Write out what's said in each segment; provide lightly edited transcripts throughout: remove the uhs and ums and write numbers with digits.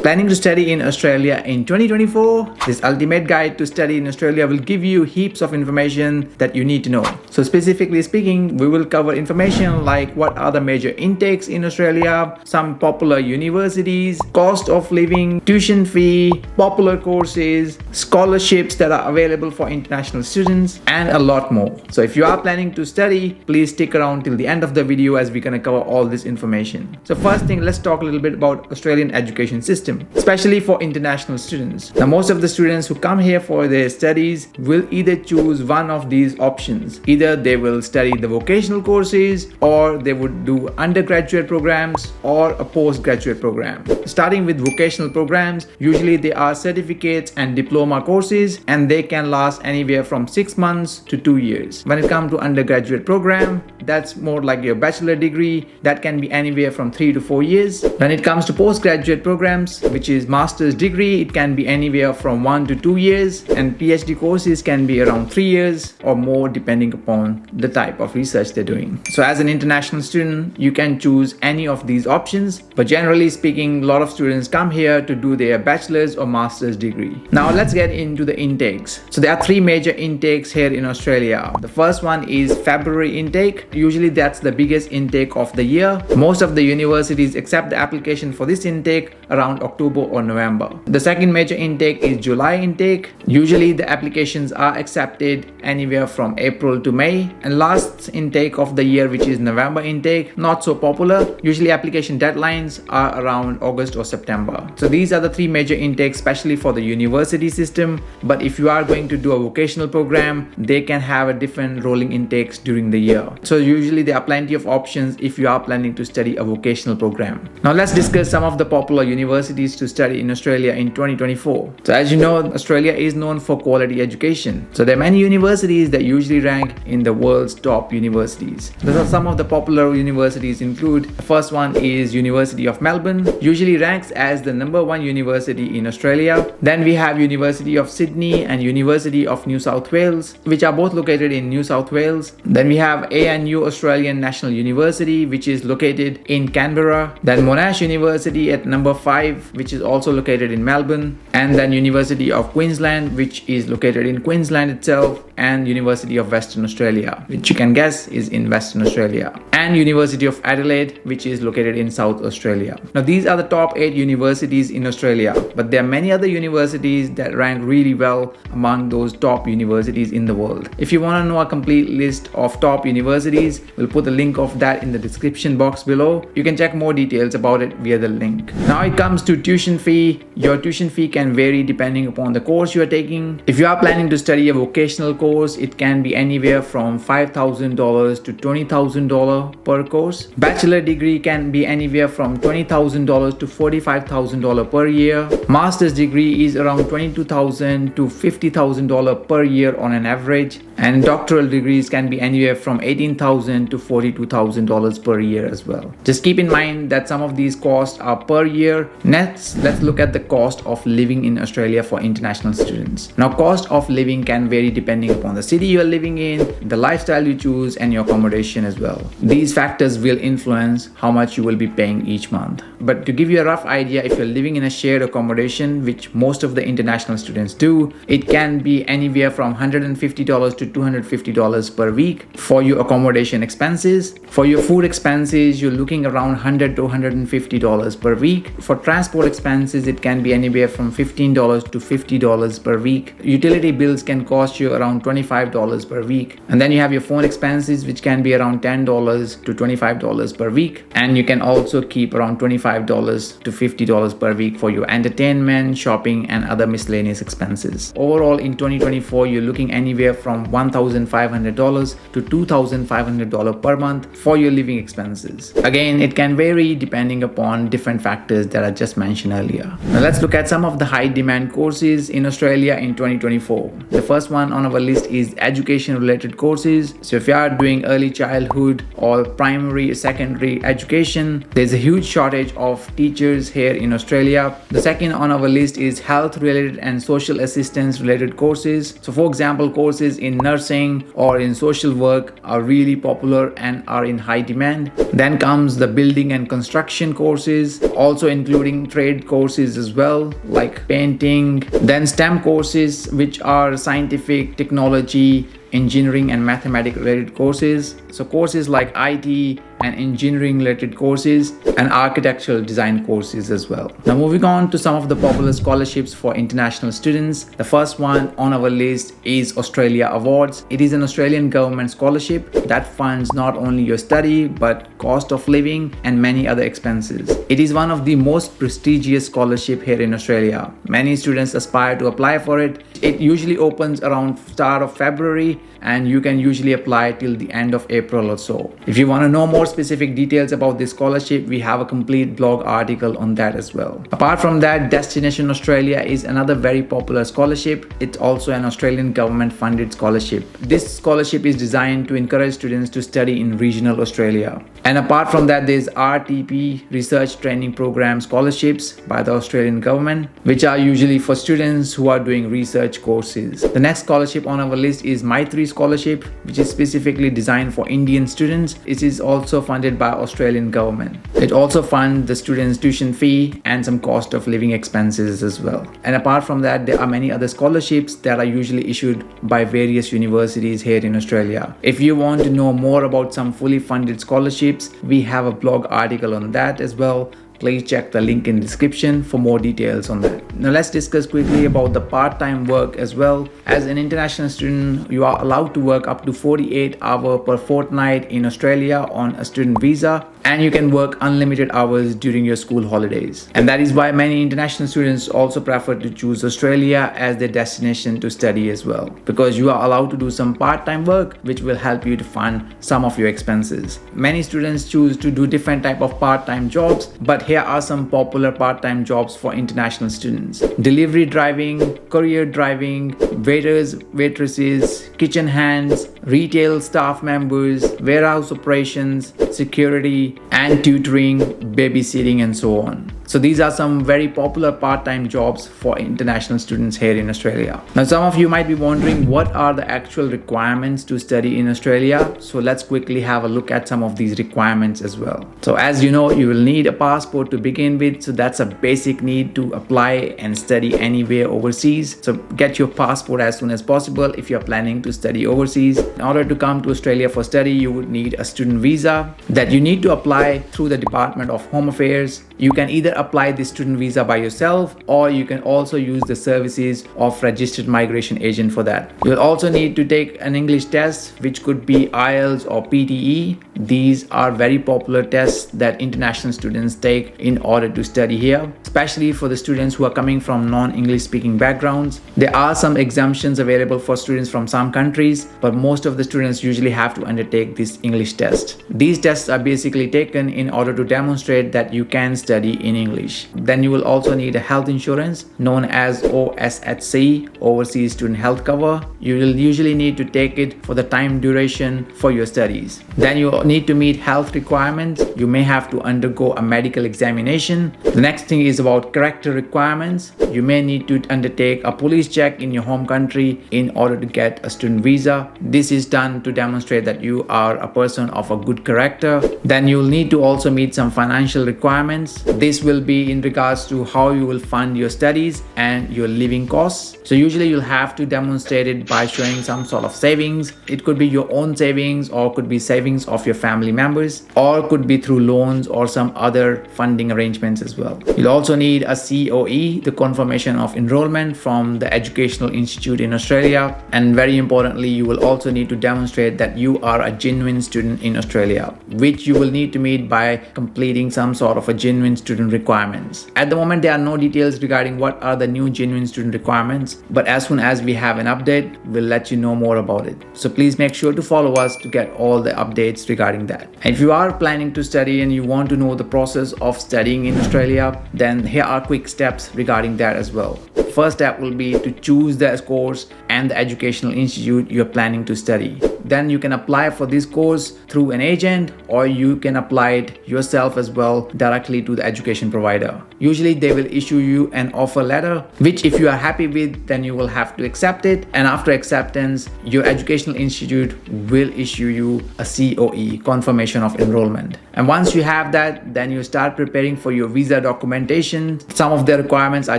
Planning to study in Australia in 2024? This ultimate guide to study in Australia will give you heaps of information that you need to know. So specifically speaking, we will cover information like what are the major intakes in Australia, some popular universities, cost of living, tuition fee, popular courses, scholarships that are available for international students, and a lot more. So if you are planning to study, please stick around till the end of the video as we're going to cover all this information. So first thing, let's talk a little bit about Australian education system, especially for international students. Now most of the students who come here for their studies will either choose one of these options. Either they will study the vocational courses, or they would do undergraduate programs or a postgraduate program. Starting with vocational programs, usually they are certificates and diploma courses, and they can last anywhere from 6 months to 2 years. When it comes to undergraduate program, that's more like your bachelor degree, that can be anywhere from 3 to 4 years. When it comes to postgraduate programs, which is master's degree, it can be anywhere from 1 to 2 years, and PhD courses can be around 3 years or more depending upon the type of research they're doing. So as an international student, you can choose any of these options, but generally speaking, a lot of students come here to do their bachelor's or master's degree. Now let's get into the intakes. So there are 3 major intakes here in Australia. The first one is February intake. Usually that's the biggest intake of the year. Most of the universities accept the application for this intake around October or November. The second major intake is July intake. Usually the applications are accepted anywhere from April to May. And last intake of the year, which is November intake, not so popular. Usually application deadlines are around August or September. So these are the 3 major intakes, especially for the university system. But if you are going to do a vocational program, they can have a different rolling intakes during the year. So usually there are plenty of options if you are planning to study a vocational program. Now let's discuss some of the popular universities to study in Australia in 2024. So as you know, Australia is known for quality education. So there are many universities that usually rank in the world's top universities. Those are some of the popular universities include, the first one is University of Melbourne, usually ranks as the #1 university in Australia. Then we have University of Sydney and University of New South Wales, which are both located in New South Wales. Then we have ANU, Australian National University, which is located in Canberra. Then Monash University at number 5, which is also located in Melbourne. And then University of Queensland, which is located in Queensland itself. And University of Western Australia, which you can guess is in Western Australia. And University of Adelaide, which is located in South Australia. Now these are the top 8 universities in Australia, but there are many other universities that rank really well among those top universities in the world. If you want to know a complete list of top universities, we'll put the link of that in the description box below. You can check more details about it via the link. Now it comes to tuition fee. Your tuition fee can vary depending upon the course you are taking. If you are planning to study a vocational course, it can be anywhere from $5,000 to $20,000 per course. Bachelor degree can be anywhere from $20,000 to $45,000 per year. Master's degree is around $22,000 to $50,000 per year on an average. And doctoral degrees can be anywhere from $18,000 to $42,000 per year as well. Just keep in mind that some of these costs are per year. Next, let's look at the cost of living in Australia for international students. Now, cost of living can vary depending upon the city you are living in, the lifestyle you choose, and your accommodation as well. These factors will influence how much you will be paying each month. But to give you a rough idea, if you're living in a shared accommodation, which most of the international students do, it can be anywhere from $150 to $250 per week for your accommodation expenses. For your food expenses, you're looking around $100 to $150 per week. For transport expenses, it can be anywhere from $15 to $50 per week. Utility bills can cost you around $25 per week. And then you have your phone expenses, which can be around $10 to $25 per week. And you can also keep around $25 to $50 per week for your entertainment, shopping, and other miscellaneous expenses. Overall, in 2024, you're looking anywhere from $1,500 to $2,500 per month for your living expenses. Again, it can vary depending upon different factors that I just mentioned earlier. Now let's look at some of the high demand courses in Australia in 2024. The first one on our list is education related courses. So if you are doing early childhood or primary, secondary education, there's a huge shortage of teachers here in Australia. The second on our list is health related and social assistance related courses. So for example, courses in nursing or in social work are really popular and are in high demand. Then comes the building and construction courses, also including trade courses as well, like painting. Then STEM courses, which are scientific, technology, engineering and mathematics related courses. So courses like IT and engineering related courses, and architectural design courses as well. Now moving on to some of the popular scholarships for international students. The first one on our list is Australia Awards. It is an Australian government scholarship that funds not only your study but cost of living and many other expenses. It is one of the most prestigious scholarship here in Australia. Many students aspire to apply for it. It usually opens around start of February and you can usually apply till the end of April or so. If you want to know more specific details about this scholarship, we have a complete blog article on that as well. Apart from that, Destination Australia is another very popular scholarship. It's also an Australian government funded scholarship. This scholarship is designed to encourage students to study in regional Australia. And apart from that, there's RTP, Research Training Program scholarships by the Australian government, which are usually for students who are doing research courses. The next scholarship on our list is Maitri Scholarship, which is specifically designed for Indian students. It is also funded by Australian government. It also funds the students' tuition fee and some cost of living expenses as well. And apart from that, there are many other scholarships that are usually issued by various universities here in Australia. If you want to know more about some fully funded scholarships, we have a blog article on that as well. Please check the link in the description for more details on that. Now let's discuss quickly about the part-time work as well. As an international student, you are allowed to work up to 48 hours per fortnight in Australia on a student visa, and you can work unlimited hours during your school holidays. And that is why many international students also prefer to choose Australia as their destination to study as well, because you are allowed to do some part-time work which will help you to fund some of your expenses. Many students choose to do different type of part-time jobs, but here are some popular part-time jobs for international students: delivery driving, courier driving, waiters, waitresses, kitchen hands, retail staff members, warehouse operations, security and tutoring, babysitting and so on. So these are some very popular part-time jobs for international students here in Australia. Now some of you might be wondering, what are the actual requirements to study in Australia? So let's quickly have a look at some of these requirements as well. So as you know, you will need a passport to begin with. So that's a basic need to apply and study anywhere overseas. So get your passport as soon as possible if you're planning to study overseas. In order to come to Australia for study, you would need a student visa that you need to apply through the Department of Home Affairs. You can either apply the student visa by yourself, or you can also use the services of registered migration agent for that. You'll also need to take an English test, which could be IELTS or PTE. These are very popular tests that international students take in order to study here, especially for the students who are coming from non-English speaking backgrounds. There are some exemptions available for students from some countries, but most of the students usually have to undertake this English test. These tests are basically taken in order to demonstrate that you can study in English. Then you will also need a health insurance known as OSHC, Overseas Student Health Cover. You will usually need to take it for the time duration for your studies. Then you need to meet health requirements. You may have to undergo a medical examination. The next thing is about character requirements. You may need to undertake a police check in your home country in order to get a student visa. This is done to demonstrate that you are a person of a good character. Then you will need to also meet some financial requirements. This will be in regards to how you will fund your studies and your living costs. So usually you'll have to demonstrate it by showing some sort of savings. It could be your own savings, or could be savings of your family members, or could be through loans or some other funding arrangements as well. You'll also need a COE, the confirmation of enrollment from the educational institute in Australia. And very importantly, you will also need to demonstrate that you are a genuine student in Australia, which you will need to meet by completing some sort of a genuine student requirements. At the moment, there are no details regarding what are the new genuine student requirements, but as soon as we have an update, we'll let you know more about it. So please make sure to follow us to get all the updates regarding that. And if you are planning to study and you want to know the process of studying in Australia, then here are quick steps regarding that as well. First step will be to choose the course and the educational institute you're planning to study. Then you can apply for this course through an agent, or you can apply it yourself as well directly to the education provider. Usually they will issue you an offer letter, which if you are happy with, then you will have to accept it. And after acceptance, your educational institute will issue you a COE, confirmation of enrollment. And once you have that, then you start preparing for your visa documentation. Some of the requirements I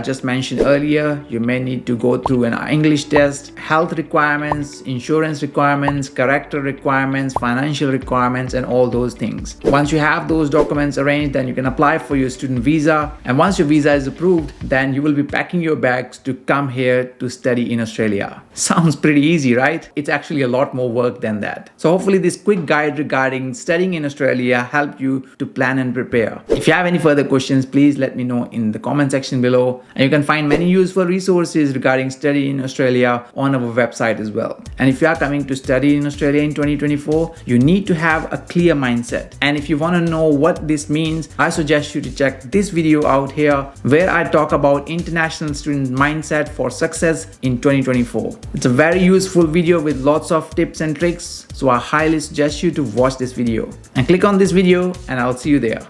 just mentioned earlier, you may need to go through an English test, health requirements, insurance requirements, character requirements, financial requirements, and all those things. Once you have those documents arranged, then you can apply for your student visa. And once your visa is approved, then you will be packing your bags to come here to study in Australia. Sounds pretty easy, right? It's actually a lot more work than that. So hopefully this quick guide regarding studying in Australia helped you to plan and prepare. If you have any further questions, please let me know in the comment section below. And you can find many useful resources regarding studying in Australia on our website as well. And if you are coming to study in Australia in 2024, you need to have a clear mindset. And if you want to know what this means, I suggest you to check this video out here, where I talk about international student mindset for success in 2024. It's a very useful video with lots of tips and tricks, so I highly suggest you to watch this video. And click on this video and I'll see you there.